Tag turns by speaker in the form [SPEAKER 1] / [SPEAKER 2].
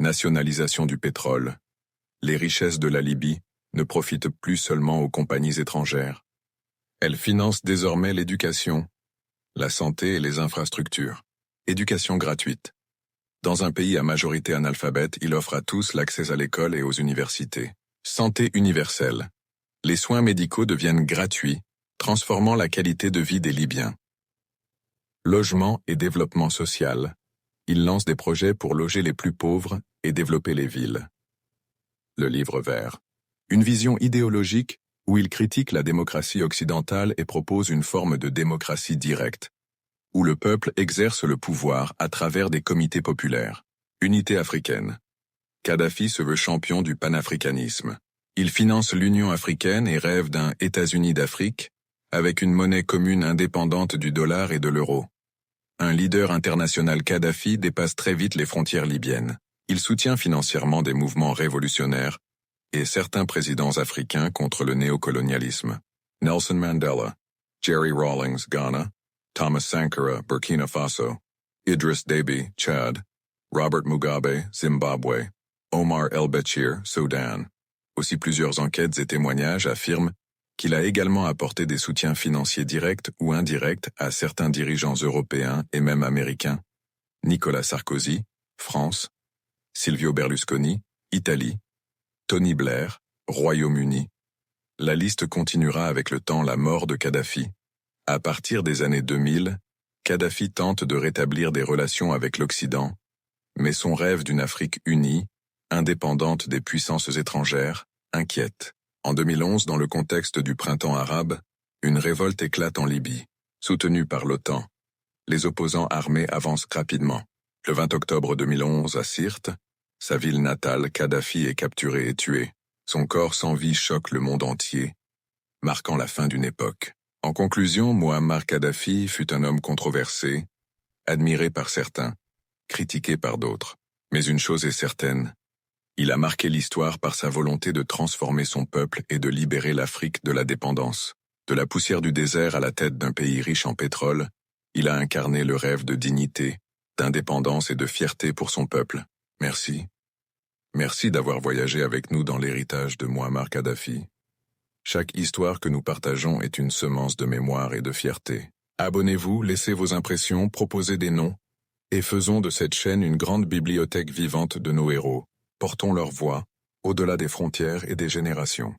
[SPEAKER 1] Nationalisation du pétrole. Les richesses de la Libye ne profitent plus seulement aux compagnies étrangères. Elles financent désormais l'éducation, la santé et les infrastructures. Éducation gratuite. Dans un pays à majorité analphabète, il offre à tous l'accès à l'école et aux universités. Santé universelle. Les soins médicaux deviennent gratuits, transformant la qualité de vie des Libyens. Logement et développement social. Il lance des projets pour loger les plus pauvres et développer les villes. Le livre vert. Une vision idéologique où il critique la démocratie occidentale et propose une forme de démocratie directe, où le peuple exerce le pouvoir à travers des comités populaires. Unité africaine. Kadhafi se veut champion du panafricanisme. Il finance l'Union africaine et rêve d'un États-Unis d'Afrique, avec une monnaie commune indépendante du dollar et de l'euro. Un leader international Kadhafi dépasse très vite les frontières libyennes. Il soutient financièrement des mouvements révolutionnaires et certains présidents africains contre le néocolonialisme. Nelson Mandela, Jerry Rawlings, Ghana, Thomas Sankara, Burkina Faso, Idriss Déby, Tchad, Robert Mugabe, Zimbabwe, Omar el-Béchir, Soudan. Aussi plusieurs enquêtes et témoignages affirment qu'il a également apporté des soutiens financiers directs ou indirects à certains dirigeants européens et même américains. Nicolas Sarkozy, France, Silvio Berlusconi, Italie, Tony Blair, Royaume-Uni. La liste continuera avec le temps la mort de Kadhafi. À partir des années 2000, Kadhafi tente de rétablir des relations avec l'Occident, mais son rêve d'une Afrique unie, indépendante des puissances étrangères, inquiète. En 2011, dans le contexte du printemps arabe, une révolte éclate en Libye. Soutenue par l'OTAN, les opposants armés avancent rapidement. Le 20 octobre 2011, à Sirte, sa ville natale, Kadhafi est capturé et tué. Son corps sans vie choque le monde entier, marquant la fin d'une époque. En conclusion, Mouammar Kadhafi fut un homme controversé, admiré par certains, critiqué par d'autres. Mais une chose est certaine, il a marqué l'histoire par sa volonté de transformer son peuple et de libérer l'Afrique de la dépendance. De la poussière du désert à la tête d'un pays riche en pétrole, il a incarné le rêve de dignité, d'indépendance et de fierté pour son peuple. Merci. Merci d'avoir voyagé avec nous dans l'héritage de Mouammar Kadhafi. Chaque histoire que nous partageons est une semence de mémoire et de fierté. Abonnez-vous, laissez vos impressions, proposez des noms, et faisons de cette chaîne une grande bibliothèque vivante de nos héros. Portons leur voix, au-delà des frontières et des générations.